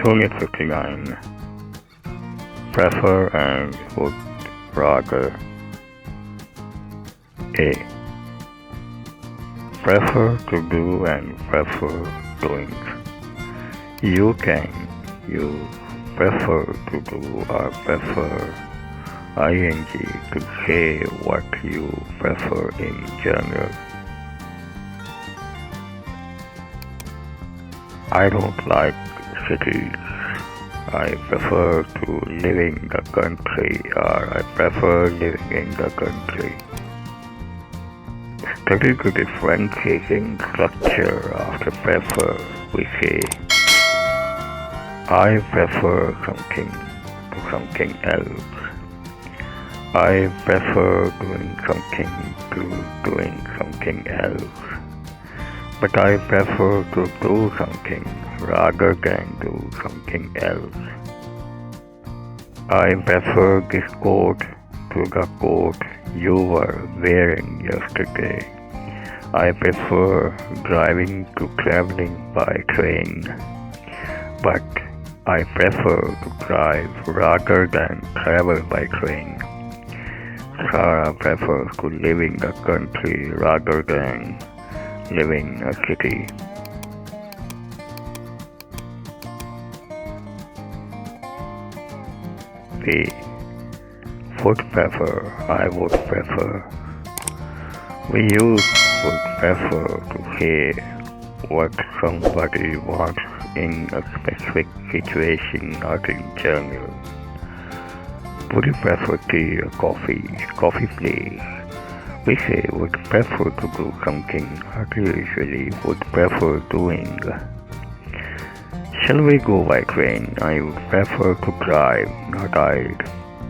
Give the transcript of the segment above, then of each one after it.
Unit 59. Prefer and would rather. A. Prefer to do and prefer doing. You can use prefer to do or prefer ing to say what you prefer in general. I don't like cities. I prefer to live in the country, or I prefer living in the country. Study the differentiating structure of the prefer. We say, I prefer something to something else. I prefer doing something to doing something else. But I prefer to do something rather than do something else. I prefer this coat to the coat you were wearing yesterday. I prefer driving to traveling by train. But I prefer to drive rather than travel by train. Sarah prefers to live in the country rather than living in a city. B. Would prefer, I would prefer. We use would prefer to say what somebody wants in a specific situation, not in general. Would you prefer tea or coffee? Coffee, please. We say would prefer to do something, not usually would prefer doing. Shall we go by train? I would prefer to drive, not I'd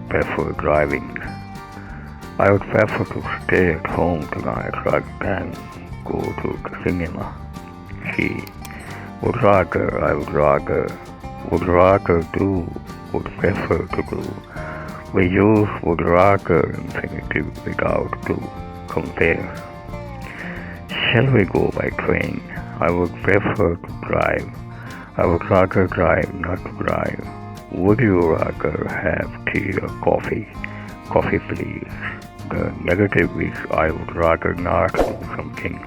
prefer driving. I would prefer to stay at home tonight rather than go to the cinema. C. Would rather, I would rather do, would prefer to do. We use would rather infinitive without to compare. Shall we go by train? I would prefer to drive. I would rather drive, not to drive. Would you rather have tea or coffee? Coffee, please. The negative is I would rather not do something.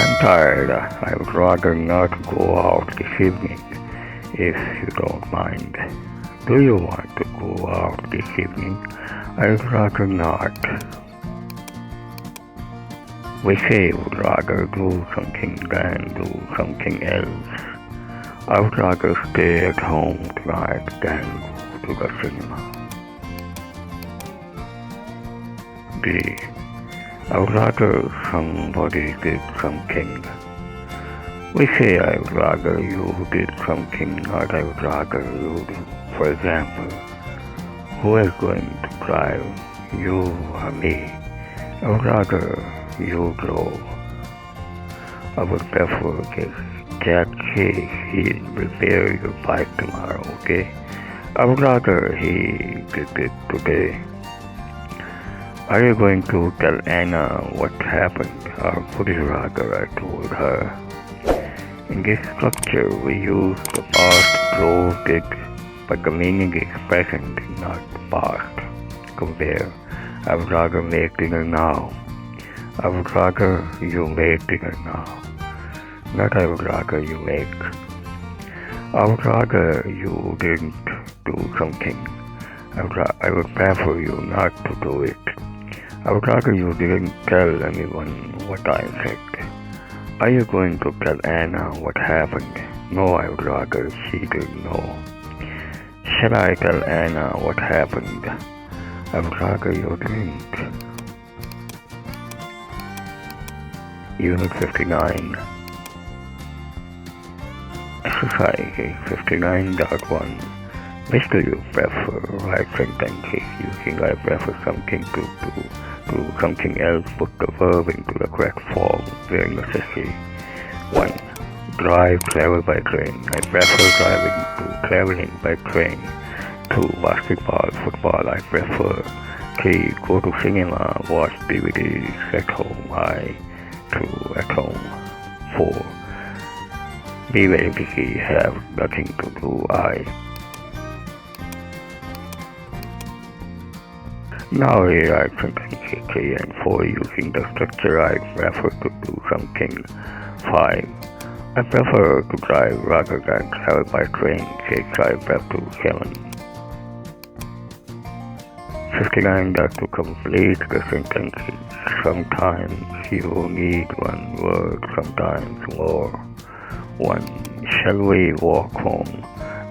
I'm tired. I would rather not go out this evening, if you don't mind. Do you want to go out this evening? I would rather not. We say would rather do something than do something else. I would rather stay at home tonight than go to the cinema. B. I would rather somebody did something. We say I would rather you did something, not I would rather you do. For example, who is going to drive, you or me? I would rather you drove. I would prefer this. Jack says he'll repair your bike tomorrow, okay? I would rather he did it today. Are you going to tell Anna what happened, or would you rather I told her? In this structure, we use the past, drove, did, but the meaning is present, not past. Compare. I would rather make dinner now. I would rather you make dinner now. Not I would rather you make. I would rather you didn't do something. I would prefer you not to do it. I would rather you didn't tell anyone what I said. Are you going to tell Anna what happened? No, I would rather she didn't know. Shall I tell Anna what happened? I would rather you didn't. Unit 59. Exercise 59.1. Which do you prefer? Write sentences using I prefer something to something else. Put the verb into the correct form during necessary. 1. Drive, travel by train. I prefer driving to traveling by train. 2. Basketball, football. I prefer. 3. Go to cinema, watch DVDs at home. I to at home. 4. Be very busy, have nothing to do. Now here I sentence K and 4 using the structure I prefer to do something. 5. I prefer to drive rather than travel by train. 6. I prefer to 7. 59. That to complete the sentences. Sometimes you need one word, sometimes more. 1. Shall we walk home?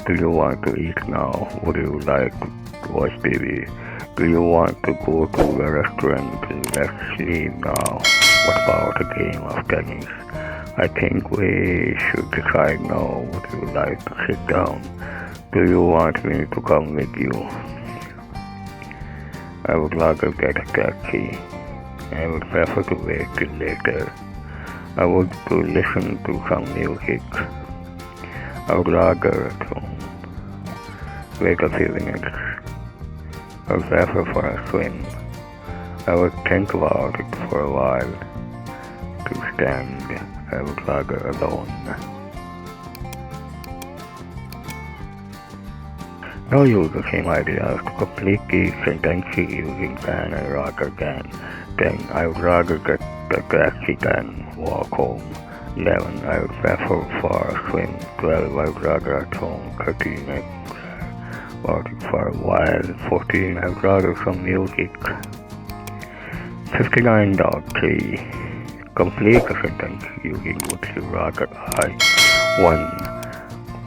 Do you want to eat now? Would you like to watch TV? Do you want to go to the restaurant? Let's leave now. What about a game of tennis? I think we should decide now. Would you like to sit down? Do you want me to come with you? I would rather get a taxi. I would prefer to wait till later. I would to listen to some music. I would rather to wait a few minutes. I would prefer for a swim. I would think about it for a while. To stand, I would rather alone. Now use the same ideas to complete these sentences using can and rather than. 10. I would rather get the taxi than walk home. 11. I would prefer for a swim. 12. I would rather at home. 13. I would for a while. 14. I would rather some music. 59.3. Complete the sentence using would you rather. 1.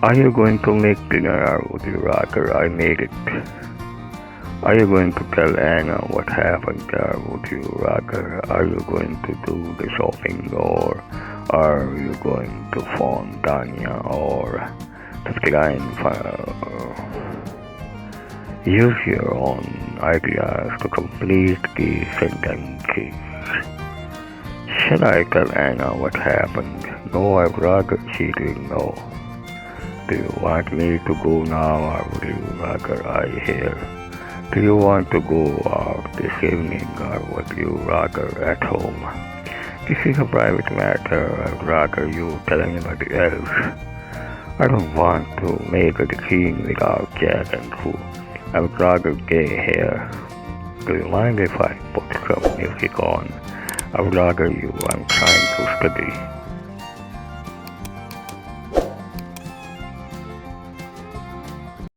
Are you going to make dinner or would you rather I made it? Are you going to tell Anna what happened or would you rather? Are you going to do the shopping or are you going to phone Tanya or 59? Use your own ideas to complete the sentences. Shall I tell Anna what happened? No, I'd rather she didn't know. Do you want me to go now or would you rather I hear? Do you want to go out this evening or would you rather at home? This is a private matter. I'd rather you tell anybody else. I don't want to make a decision without Jack and Sue. I would rather stay here. Do you mind if I put some music on? I would rather you. I'm trying to study.